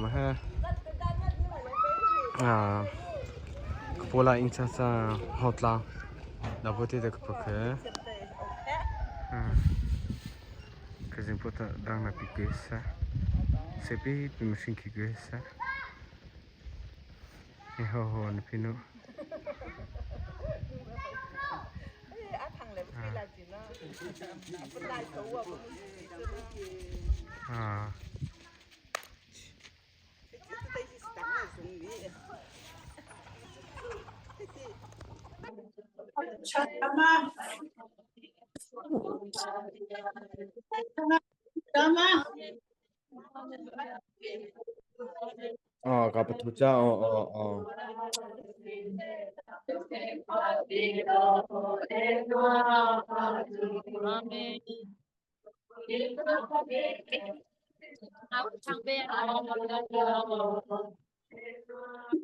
mà ha pola incha sa hotla da bote de kapke kazin pota dang na pikesa sepi machine kigesa ho na pinu kapag tuja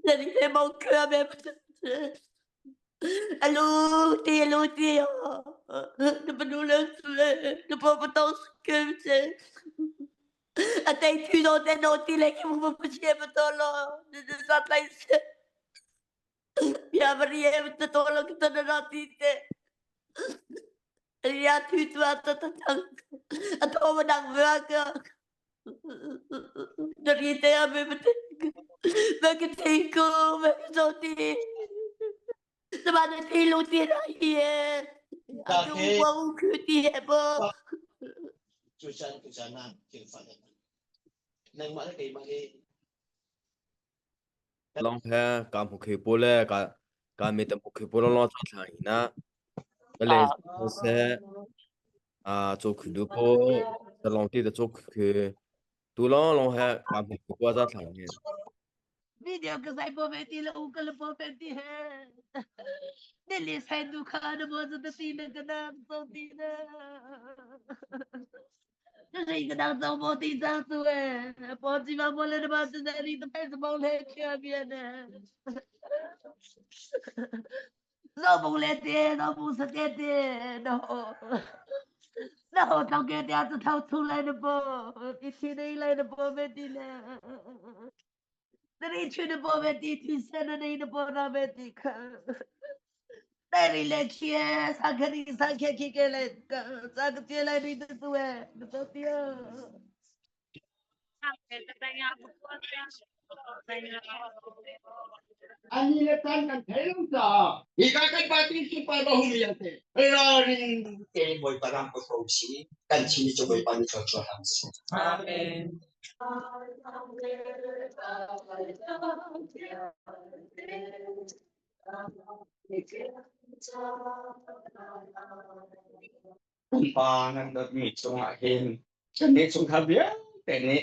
Jadi saya mau ke Alo ti Depan dulu Depan betul sekali Ada itu nanti lagi mau bersiap betul loh di saat lain biar beri betul loh kita nanti lihat itu atau menang beragam dari saya betul bagi tiku bagi soti sebab tilu tidak iya aduh bau ketiak bo Tujuan kilfan nang mana kay mali long he kam phu pole ka me tam phu pole lo cha thang ina le se zo khu po the long ti de zo khu tu long he kam phu po za thang ni video ke saya pometi la ukal pometi hai Dili saya duka na mo sa tatina ka na sa tina. Kasi ka na sa mo tita su eh. Po si ma mo le naman sa narito pa sa mga lekya biya na. No mo lete, no mo sa tete, no. No, tao kaya tiya sa tao tulay na po. Itinilay na po meti na. Diretso na po meti, tisana na ina po na meti ka. Dari lekye sakari sakye kele sakye la ni tu hai betul ani letan kan thailum sa ikakan pati si pa bahumiyate ring ke boy parang ko si kan chini cho boy pani cho hamsi amen panan dot mi chung ahin kan ni chung khabia te ni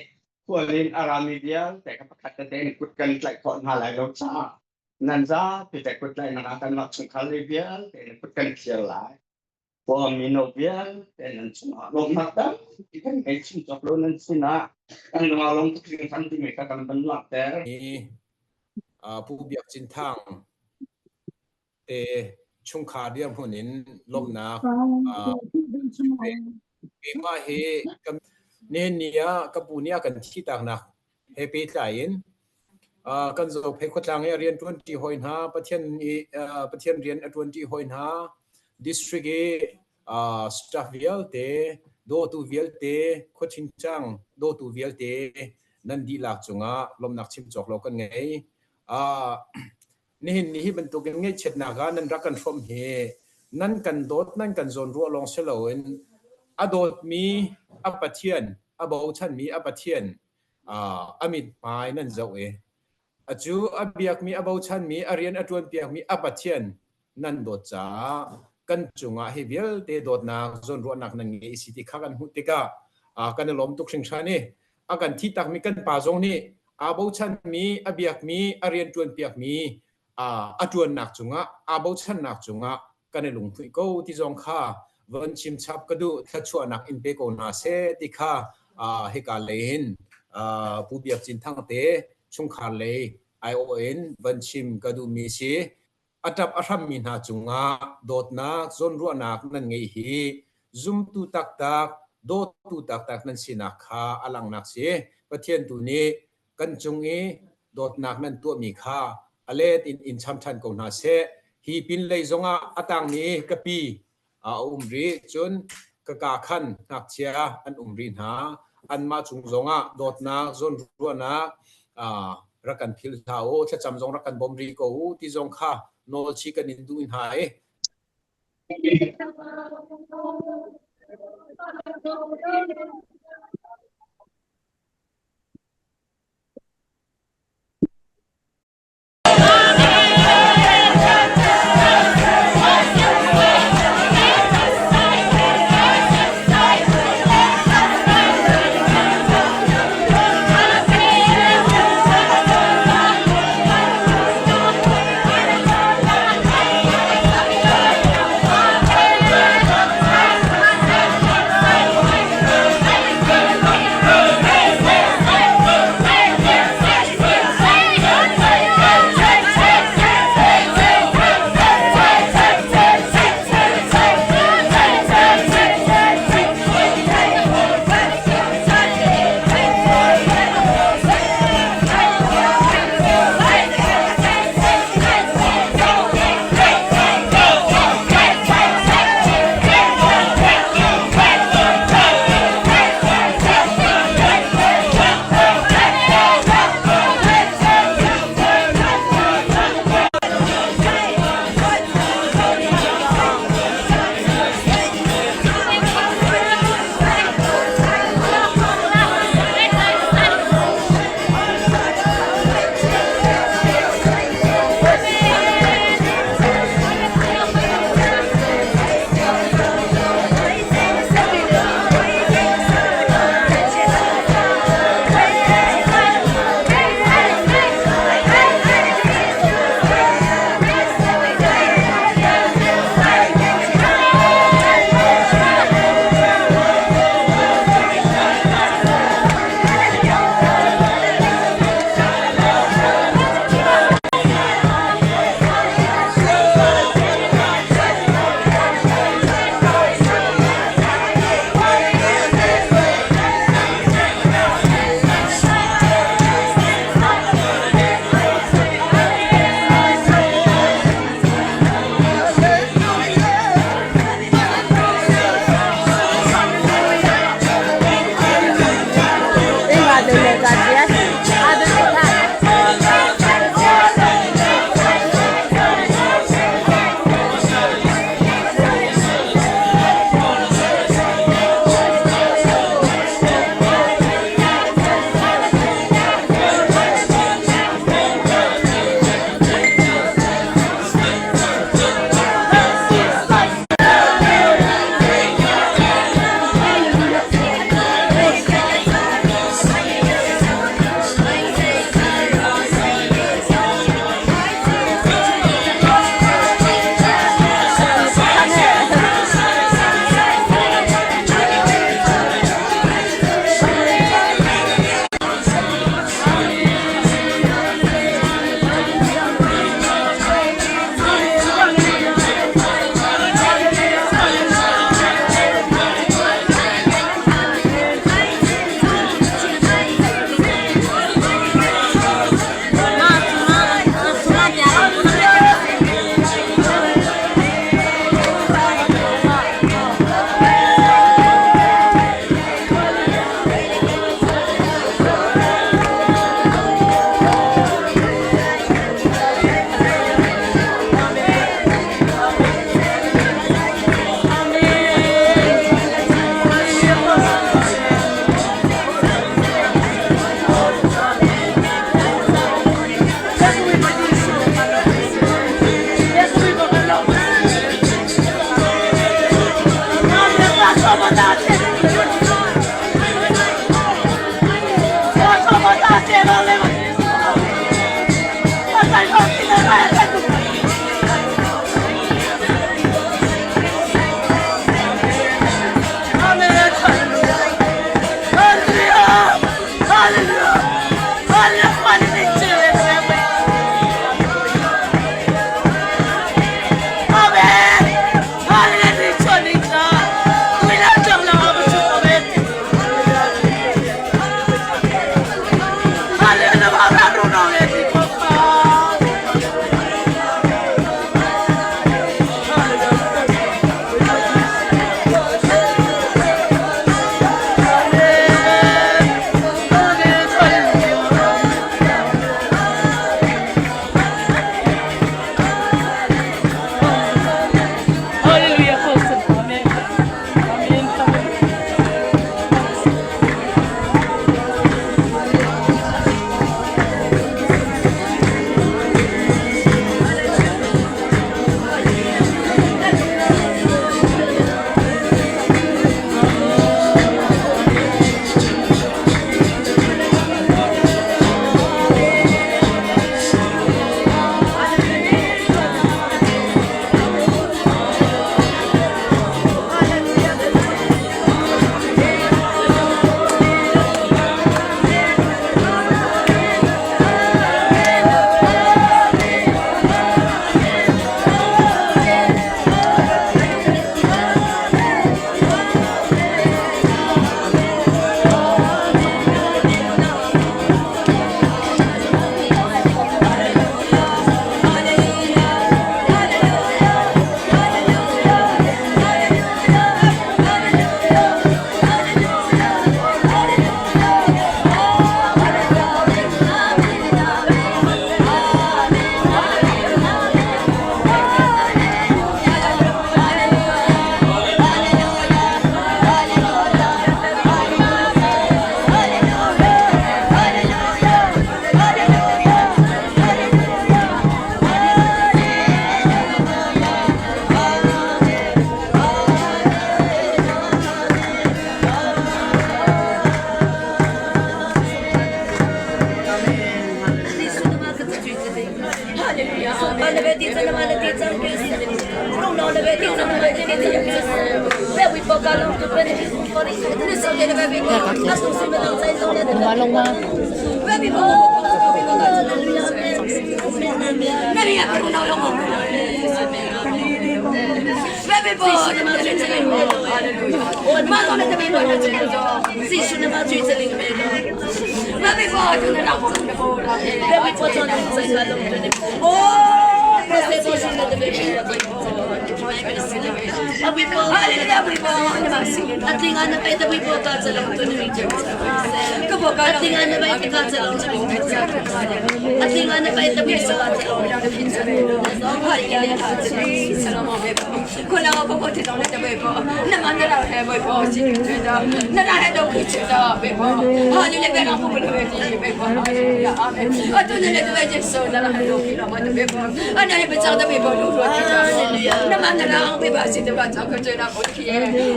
kualin aramidia te kapakat te ni kutkan tlai kon halai lo cha nan za te kut tlai na kan mak chung khalibia te ni kutkan khial lai po minovia te nan chung lo makta kan ai chung chok lo nan sina kan lo long tuk san ti me ka kan ban lak teผู้เบียกจินทางเตชุงขาเดียมหุ่นินลมนาเองว่าเฮกับเนียกับปูเนียกันที่ต่างนะเฮปีใจอินกันจบเฮขจังเรียน20หอยหาประเทศเรียน20หอยหา district สตาฟเวียลเตโดตูเวียลเตขจินจังโดตูเวียลเตนั่นดีหลักจงลมนักชิมจอกเรากันไงนี่บรรทุกยังไงเช็ดหน้ากันนั่นรักกันฟอมเฮนั่นกันโดดนั่นกันโซนรัวลองเสลวนอโดดมีอปเทียนอบาวชันมีอปเทียนอมิดไม้นั่นเจ้าจูอเบียกมีอบาวชันมีอเรียนอจวนเปียกมีอปเทียนนั่นโดดจ้ากันจุงเฮเวลเตโดดนักโซนรัวนักนั่นไงสิที่ข้ากันหุติกากันล้มตุกชิงชานี่กันที่ตักมีกันป่าจงนี่อบาวชันมีอเบียกมีอเรียนจวนเปียกมีอาจวนหนักจุงอาบชันหนักจุงกันในหลวงพ่อก็ที่จงข้าวันชิมชับก็ดูถ้าชัวหนักอินเปโกนาเซติข้าเฮกาเลนผู้เบียบจินทั้งเตชุงคาเลION วันชิมก็ดูมีสีอัตบอารมินาจุงโดดนักจนรัวนักนั่นไงฮีซุ่มตูตักโดดตูตักนั่นสินักข้าอลังนักเสียประเทศตัวนี้ก กันจงเอโดดนักนั้นตัวมีค่าอเลตินอินชัมทันกงนาเซฮีปินเลยจงอาตังนี้กะปีรีจนกะกาขันนักเชียอันรีหาอันมาจุงจงโดดนักจนรัวนักรักกันพิลทาวถ้าจำจงรักกันบอมรีกูที่จงค่าโนชิกันอินดูอินหาย Hãy subscribe cho kênh Ghiền Mì Gõ để không bỏ lỡ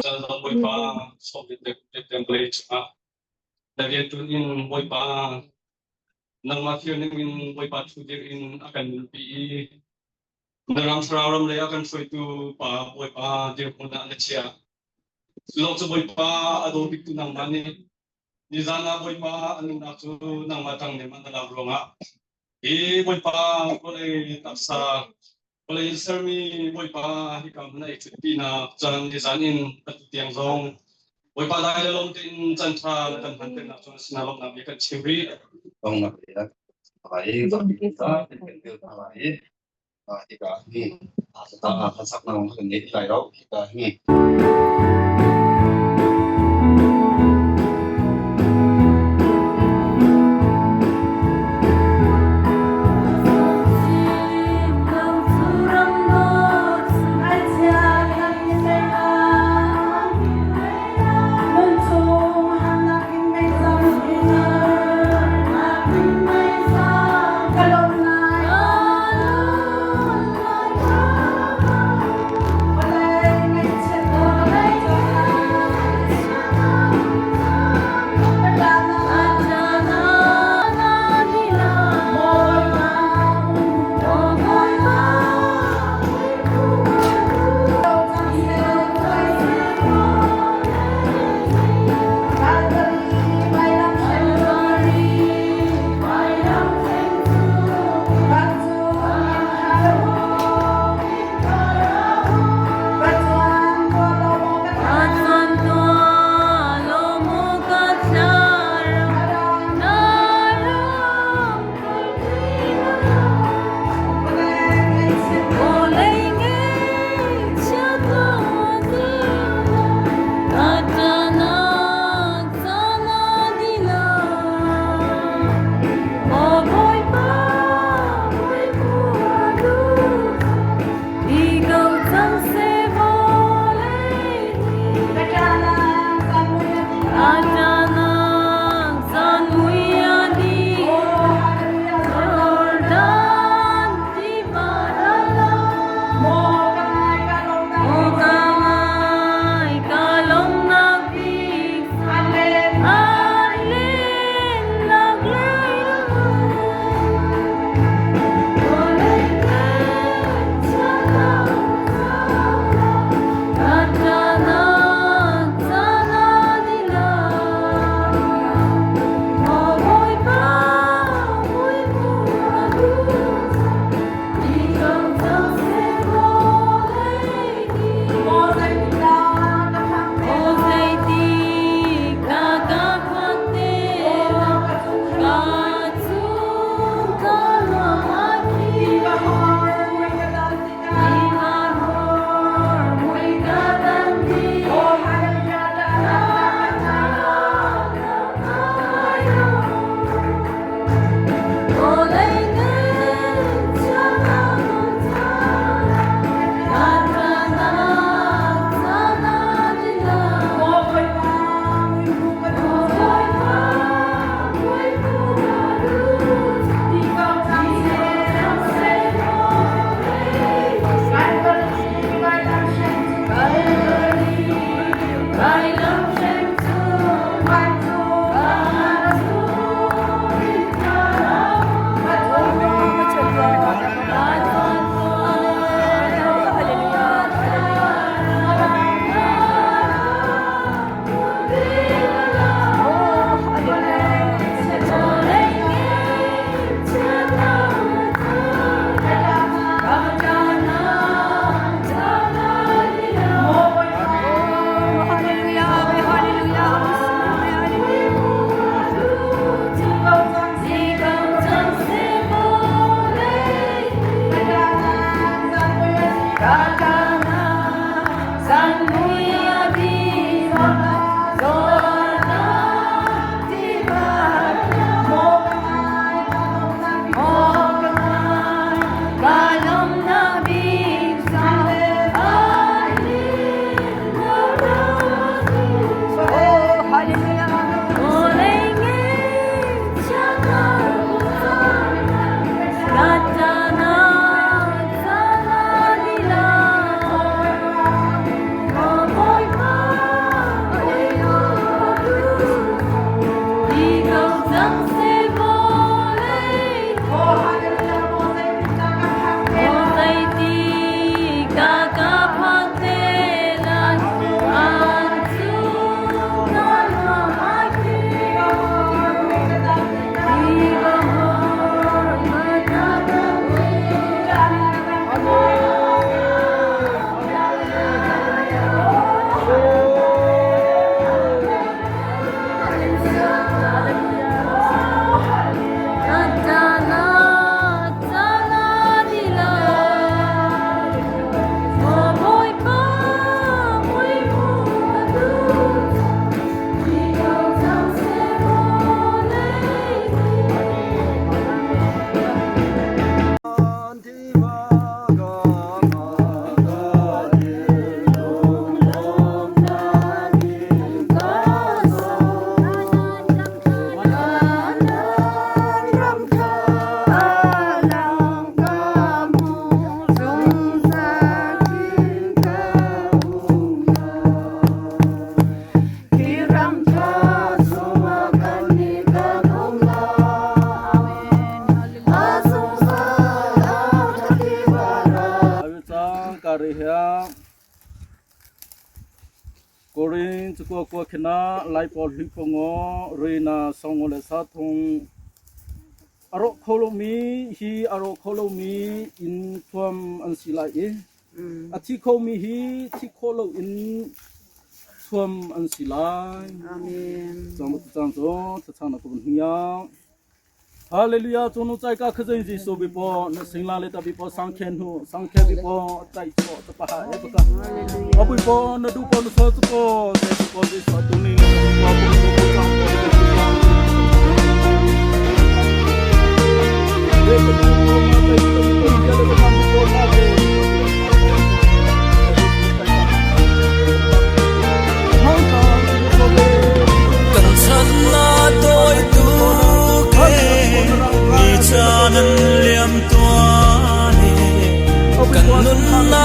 Sa boy pa so the template dari tu in boy pa nang mafia in boy pa tu in akan PE dalam seraram le akan so itu pa boy pa dia puna na siya long so boy pa ado bitu nang mani di sana boy pa anong nasu nang matang ni man na ronga boy pa boleh taksa boleh sermi boy pa hikam na ichuti na jalan di sanin tiang zong boy pa dahil long tin chancha kan hanten na so sinalong na bikat chiri Bang Maria, ay kita ay kita ni kita kasak nang hindi tayo kita ni Hãy subscribe cho kênh Ghiền Mì Gõ để không bỏ lỡ Korin cukup kena lai pol hipongo rina songole satung arok kolomi hi arok kolomi in tuam ansilai ati komi hi ti kolo in tuam ansilai Amen. Selamat datang tetana kubun hiya Hallelujah tonu cai ka khajai ji so bipo na singla le ta bipo sangkhen bipo tai cho ta pa ha e ka abu po na du po na so po te po ji so tu ni na po po sang po de ko ma tai ko ni ja le ka po ma de cần thân na đôi tu cha năn liêm toa cần nun na